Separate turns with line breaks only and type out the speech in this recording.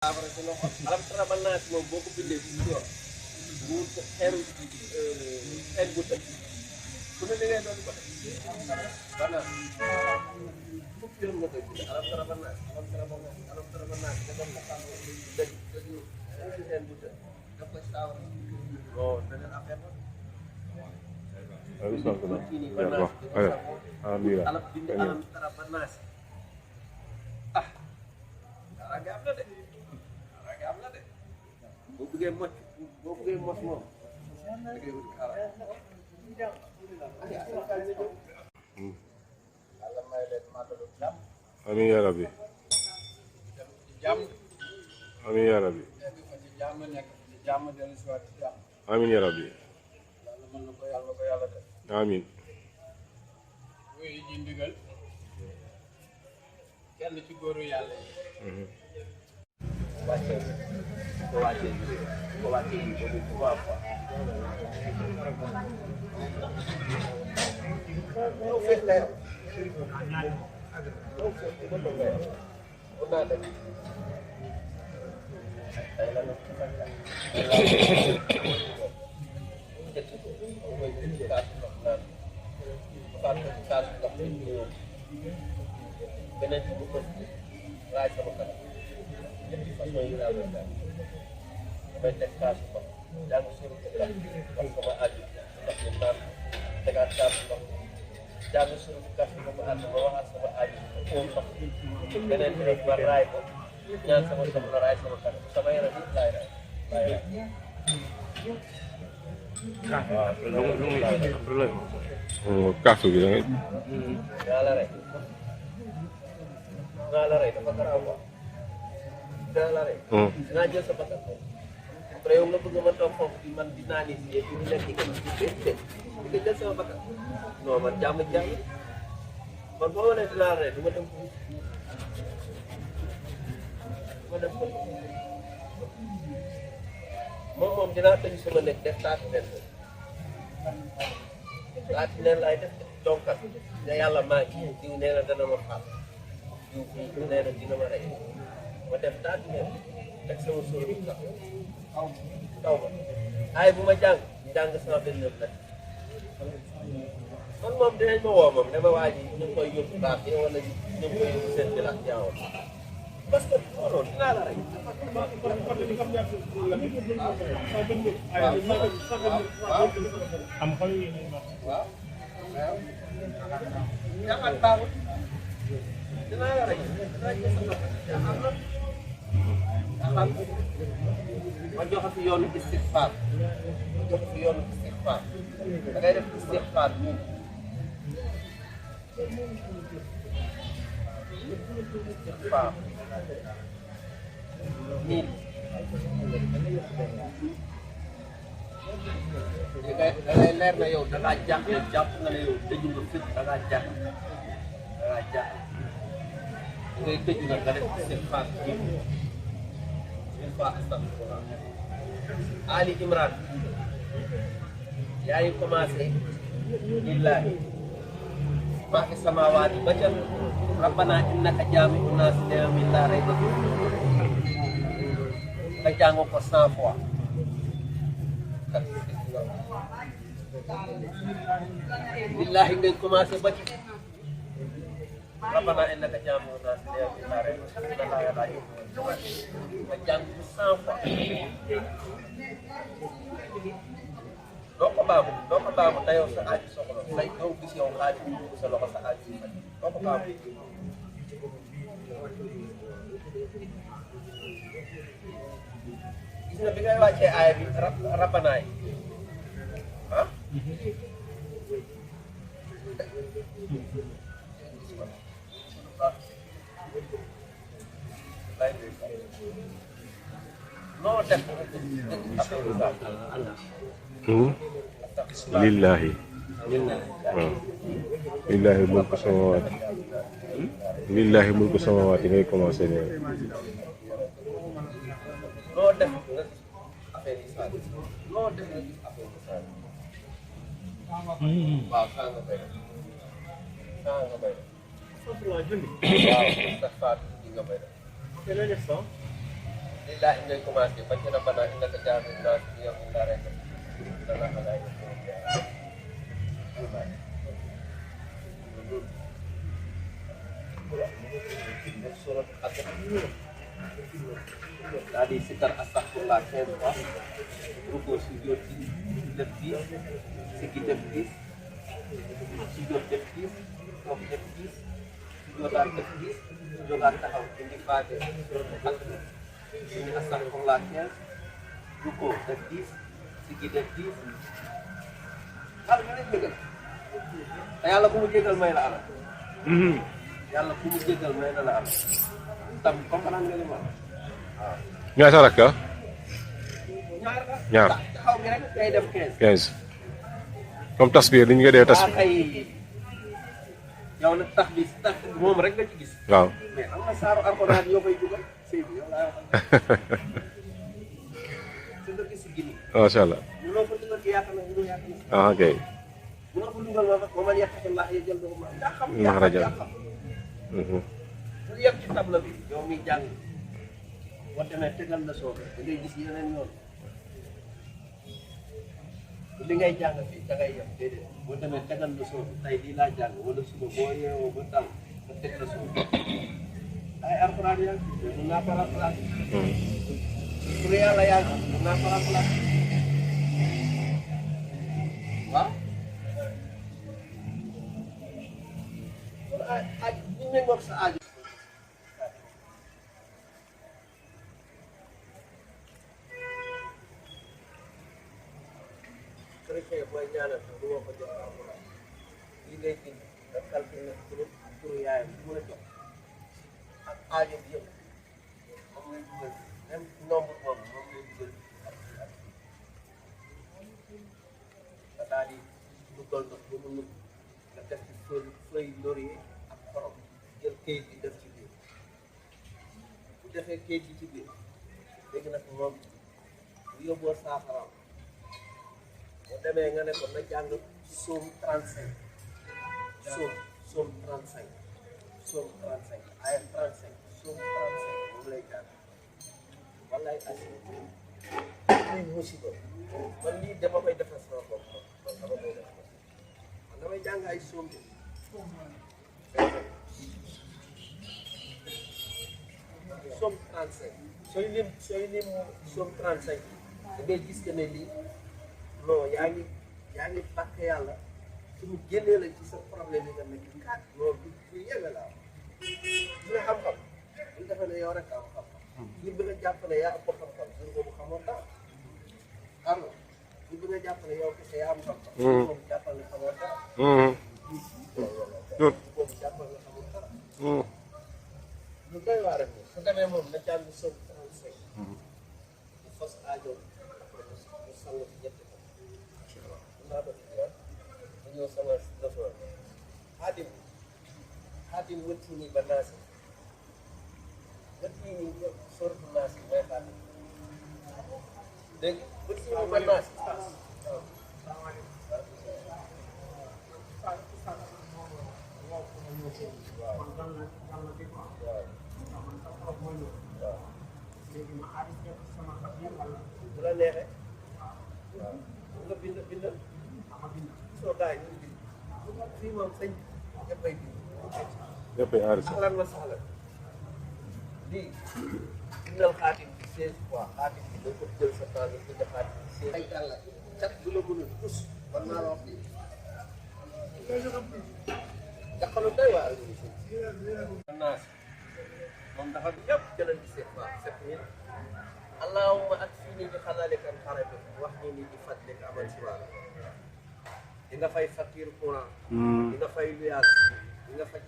alam tara mën naa si moom boo ko bindee bu yor bu xeeru xeer bu tëj ku ne da ngay doon ko def banaan fukki yoon nga koy bind alam tara mën naa alam tara mën naa alam tara mën naa nga doon la xam dëgg dëgg xeer bu tëj daf koy saawar non beneen affaire la alam bind alam tara mën naa si ah dara nga am na de boo bëggee mos moom da ngay wut kaara. yàlla may leen màggalu jàmm.
amiin yaa rabbi.
dem ci jàmm.
amiin yaa rabbi.
nekk fa ci jàmm nekk ci jàmm dellu si waat ci jàmm.
amiin yaa rabbi.
yàlla mën na ko yàlla def.
amiin.
wuyu ji ndigal kenn ci góoru yàlla yi. wàccee ko wàccee ko wàccee ko bu trois fois ñëw fekk leer ñëw fekk ko leer mun naa dem tey la nag jëtti ko mooy jëtti kaasu ndox naan baat ko ci kaasu ndox bi ñëw beneen bi bu ko raaj sama kanam ñetti façon yi laa koy def damay teg kaasu ndox jàng suñu tëggal wax sama aju ndox mi naan tegaat kaasu ndox jàng suñu kaasu ndox ma ànd ma waxaat sama aju foofu ndox beneen bi rek ma raay ko ñaan sama soxla raay sama kanam sama yaram yëpp laay raay
kaasu bi da ngay.
naa la rey dafa garaaw quoi dinaa la rey. dinaa jël sa bakkan après yow nga bëgg ma toog foofu di man di naan si yëpp di lekk di nga jël sama bakkan non man jàmm man boo ma nee dinaa la rey du ma dem moom dinaa tëj sama nekk def taatu nen laay def donkat ne yàlla maa ngi diw nee na dana ma faal diw nee na dina ma rey ma def taatu nen teg sama suur bi taw ma ay bu ma jàng sama benn nag man moom dinañ ma woo moom ne ma waa ji ñu ngi koy yóbbu baax yi wala ñu ngi koy yóbbu seen village ñaawal parce que non dinaa la rey.
am xol yi
waaw yaakaar baaxul dinaa la rey ma joxe fi yoonu istixfaar da ngay def istixfaar nii istixfaar nii da ngay leer na yow da ngaa jaaxle jàpp nga ne yow tëju nga fit da ngaa jaaxle da ngay tëju nag nga def istixfaar une fois astafurlah Ali Imran yaa ngi commencé lillahi maa fi samawaati ba ca rabbana innaka jaami'un naasi li yawmin laa rayba fiihi nga jàng ko 100 fois lillahi ngay commencé ba ci rabbana innaka jaami'un naasi li yawmin laa rayba fiihi nga jàng ko 100 fois doo ko baamu te yow sa aaju soxla say doo gis yow aaju sa loxo sa aaju doo ko baamu gis nga bi ngay wàccee aaya bi rabbanaay ah noo def
lillahi waaw lillahi mulku samawaati lillahi mulku samawaati ngay commencé ne
noo def nga affaire yi saa noo def nga gis affaire yi saa waaw saa nga bay
foofu laa jënd
waaw sa faat nga bay
te lay def sax
lillahi ngay commencé ba ci rabbana innaka jaami'un naas li yawmin laa rayba fiihi surat Asr daal di sikkar astaghfirullah 15 fois rukkoo sujjóot ci def 10 siggi def 10 sujjóot def 10 toog def 10 sujjóotaat def 10 jógaat taxaw indi faate surat Asr indi astaghfirullah 15 rukkoo def 10 siggi def 10 xal nga def bëggal te yàlla ku mu jégal may la alal yàlla ku mu jégal may na la alal tam comprendre nga li ma waaw
ñaata rakka ñaar
taxaw gi rek day def
15 comme tasbih ni ñu nga dee tasbih
kay yow nag tax bi moom rek nga ci gis
waaw
mais am na saaru alxuraan yoo koy dugal sëy bi yow laa wax su nga gis gini
macha allah
mënoo ko dugal ci yaakaar na mënoo yaakaar na
ah ok
mënoo ko dugal ma man yattaqillah yaj'al lahu yaa xam
maxraja
lu yem ci tabla bi yow mi jàng boo demee tegal la soo da ngay gis yeneen yoon li ngay jàng fii da ngay yem déedéet boo demee tegal la soo tey lii laa jàng wala suba boo yeewoo ba dal nga teg la soo ay alxuraan yaa ngi fi mun naa ko remplacer pour yàlla yaa ngi mun naa ko remplacer waaw kon aj bu ñu méngoog sa aajo chrétien mooy ñaanal du ma ko jox alxuraan lii ngay bind nga calculé turu yaayam bu la jox ak aajo bi yëpp moom lay dugal même nombre boobu moom lay dugal nga daal di dugal ndox ba mu nëbb nga def ci feuille laurier ak xorom jël kayit bi def ci biir bu defee kayit bi ci biir léegi nag moom bu yóbboo saafaraam boo demee nga ne ko na jàng soom 35 soom 35 soom 35 ay 35 soom 35 moom lay jàng wallaay assi muy musiba man lii dama koy defal sama bopp man dama koy def man damay jàng ay soom bi soom 35 sooy lim soom 35 da ngay gis que ne lii non yaa ngi bàkk yàlla suñu génnee la ci sa problème yi nga nekk kat loolu du yéeme la dina xam-xam ñu defe ne yow rek am xam-xam ngir bi nga jàpp ne yaa ëpp xam-xam suñu boobu xamoon dara xam nga ngir bi nga jàpp ne yow kese yaa am xam-xam suñu boobu jàppal ne xamoon dara boobu jàppal ne xamoon dara lu doy waar rek su demee moom na jàng soog 35 bu fas aajo mu sang ci ñetti naa ko fi mu ñëw sama leçon xaatim wëtti nii ba naasi wëtti nii sortu naasi mooy xaatim dégg wëtti nii ba naasi bu la neexee waaw nga bind soo gaa yi ñu bind fii moom sëñ ñëppay bind
ñëppay enregistré
ahlan wa sahlan lii bindal xaatim bi 16 fois xaatim bi da ko jël sa temps nga bind xaatim bi 16 ay yàlla cat du la mën a tus man naa la wax lii jaqalu doy waa naas moom dafa yëpp jëlal bi 7 fois 7000 allahumma akfini bi xadalika alxarabi wax ni ni bi fadlika amal si waala di nga fay facture courant di nga fay luyaas di nga faj